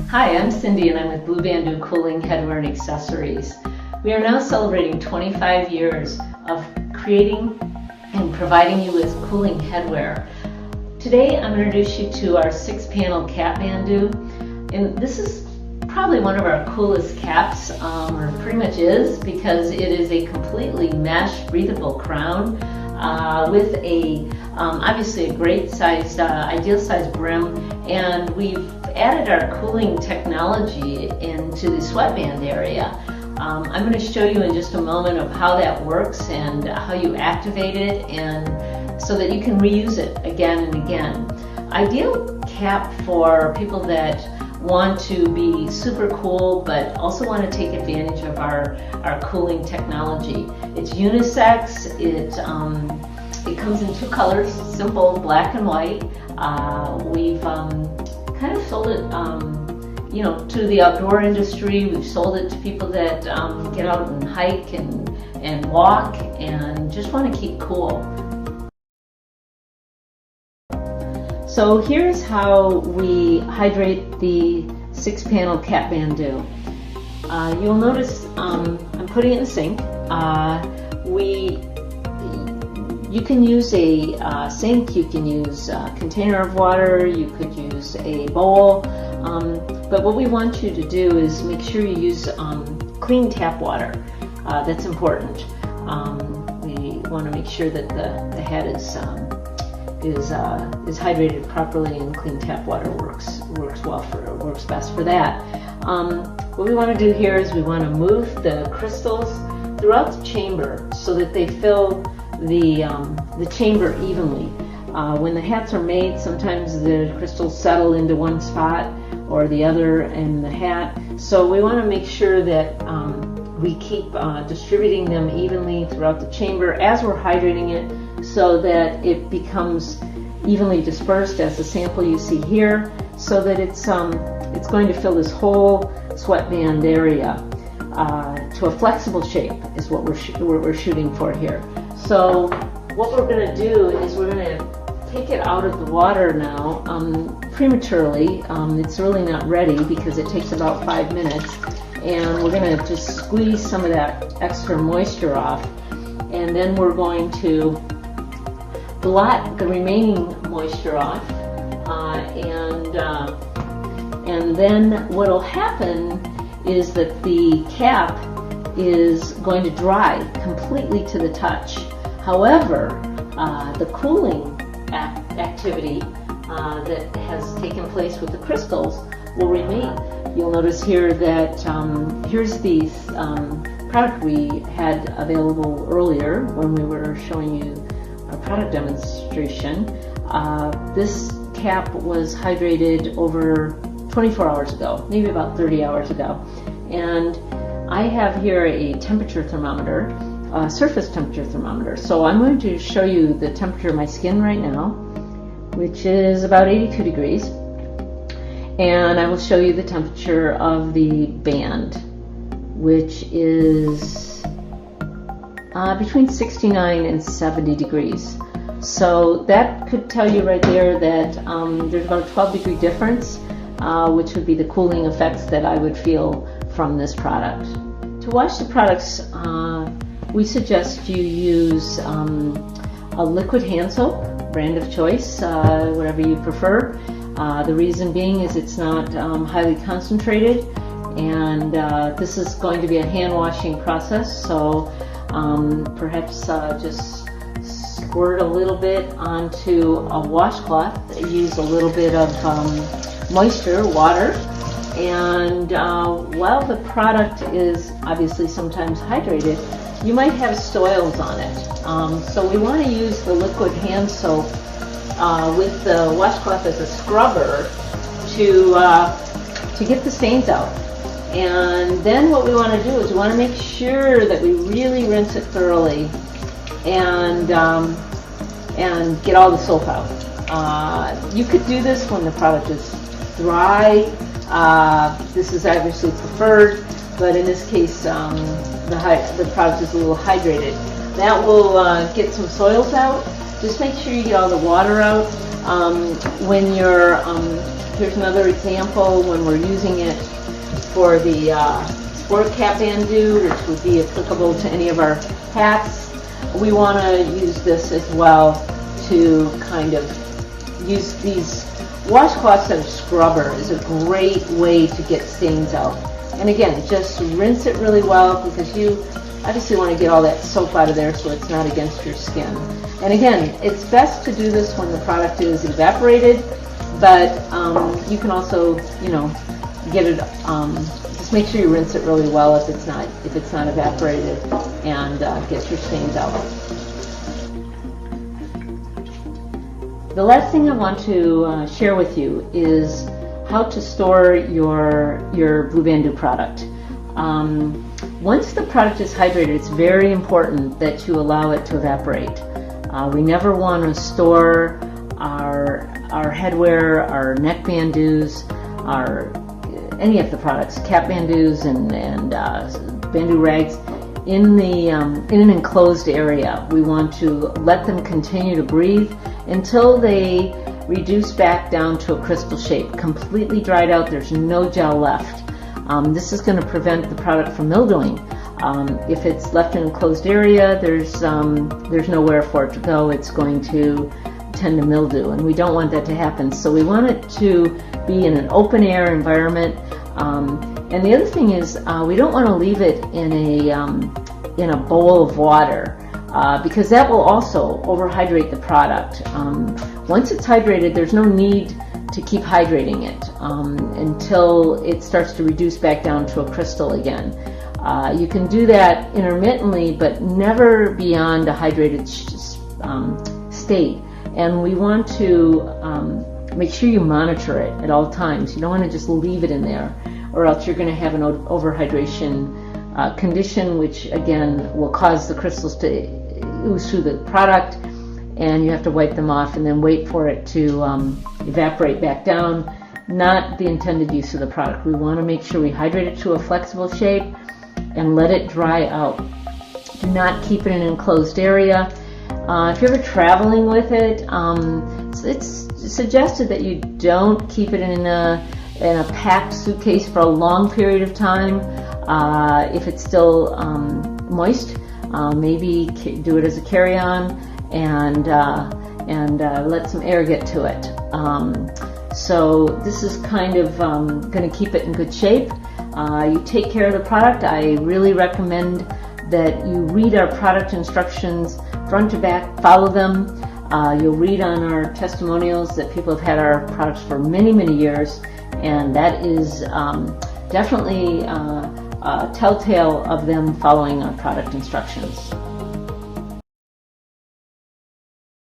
Hi, I'm Cindy and I'm with Capbandoo Cooling Headwear and Accessories. We are now celebrating 25 years of creating and providing you with cooling headwear. Today I'm going to introduce you to our 6-panel Capbandoo, and this is probably one of our coolest caps, or pretty much is, because it is a completely mesh breathable crown with a obviously a great sized, ideal sized brim, and we've added our cooling technology into the sweatband area. I'm going to show you in just a moment of how that works and how you activate it, and so that you can reuse it again and again. Ideal cap for people that want to be super cool but also want to take advantage of our cooling technology. It's unisex. It comes in 2 colors, simple black and white. We've kind of sold it to the outdoor industry. We've sold it to people that get out and hike and walk and just want to keep cool. So here's how we hydrate the 6-panel Capbandoo. You'll notice I'm putting it in the sink. You can use a sink, you can use a container of water, you could use a bowl, but what we want you to do is make sure you use clean tap water. That's important. We want to make sure that the head is hydrated properly, and clean tap water works best for that. What we want to do here is we want to move the crystals throughout the chamber so that they fill the chamber evenly. When the hats are made, sometimes the crystals settle into one spot or the other in the hat, so we want to make sure that we keep distributing them evenly throughout the chamber as we're hydrating it, so that it becomes evenly dispersed, as the sample you see here, so that it's going to fill this whole sweatband area to a flexible shape is what we're shooting for here. So what we're going to do is we're going to take it out of the water now prematurely. It's really not ready because it takes about 5 minutes, and we're going to just squeeze some of that extra moisture off, and then we're going to blot the remaining moisture off, and then what will happen is that the cap is going to dry completely to the touch. However, the cooling activity that has taken place with the crystals will remain. You'll notice here that here's the product we had available earlier when we were showing you a product demonstration. This cap was hydrated over 24 hours ago, maybe about 30 hours ago. And I have here a temperature thermometer, a surface temperature thermometer. So I'm going to show you the temperature of my skin right now, which is about 82 degrees. And I will show you the temperature of the band, which is between 69 and 70 degrees. So that could tell you right there that there's about a 12-degree difference, which would be the cooling effects that I would feel from this product. To wash the products, we suggest you use a liquid hand soap, brand of choice, whatever you prefer. The reason being is it's not highly concentrated, and this is going to be a hand washing process, so perhaps just squirt a little bit onto a washcloth, use a little bit of moisture, water, and while the product is obviously sometimes hydrated, you might have soils on it. So we want to use the liquid hand soap with the washcloth as a scrubber to get the stains out. And then what we want to do is we want to make sure that we really rinse it thoroughly and get all the soap out. You could do this when the product is dry. This is obviously preferred, but in this case the product is a little hydrated. That will get some soils out. Just make sure you get all the water out. When you're, here's another example when we're using it for the sport Capbandoo, which would be applicable to any of our hats. We want to use this as well to kind of use these washcloths and scrubber is a great way to get stains out. And again, just rinse it really well because you obviously want to get all that soap out of there so it's not against your skin. And again, it's best to do this when the product is evaporated, but you can also, get it, just make sure you rinse it really well if it's not evaporated, and get your stains out. The last thing I want to share with you is how to store your Capbandoo product. Once the product is hydrated, it's very important that you allow it to evaporate. We never want to store our headwear, our neck bandoos, any of the products, Capbandoos and Bandoo rags, in an enclosed area. We want to let them continue to breathe until they reduce back down to a crystal shape, completely dried out. There's no gel left. This is going to prevent the product from mildewing. If it's left in an enclosed area, there's nowhere for it to go. It's going to tend to mildew, and we don't want that to happen. So we want it to be in an open air environment. And the other thing is, we don't want to leave it in a bowl of water, because that will also overhydrate the product. Once it's hydrated, there's no need to keep hydrating it until it starts to reduce back down to a crystal again. You can do that intermittently, but never beyond a hydrated state. And we want to make sure you monitor it at all times. You don't want to just leave it in there, or else you're going to have an overhydration condition, which again will cause the crystals to ooze through the product, and you have to wipe them off and then wait for it to evaporate back down. Not the intended use of the product. We want to make sure we hydrate it to a flexible shape and let it dry out. Do not keep it in an enclosed area. If you're ever traveling with it, it's suggested that you don't keep it in a packed suitcase for a long period of time. If it's still moist, maybe do it as a carry-on and let some air get to it. So this is kind of going to keep it in good shape. You take care of the product. I really recommend that you read our product instructions front to back, follow them. You'll read on our testimonials that people have had our products for many, many years, and that is definitely a telltale of them following our product instructions.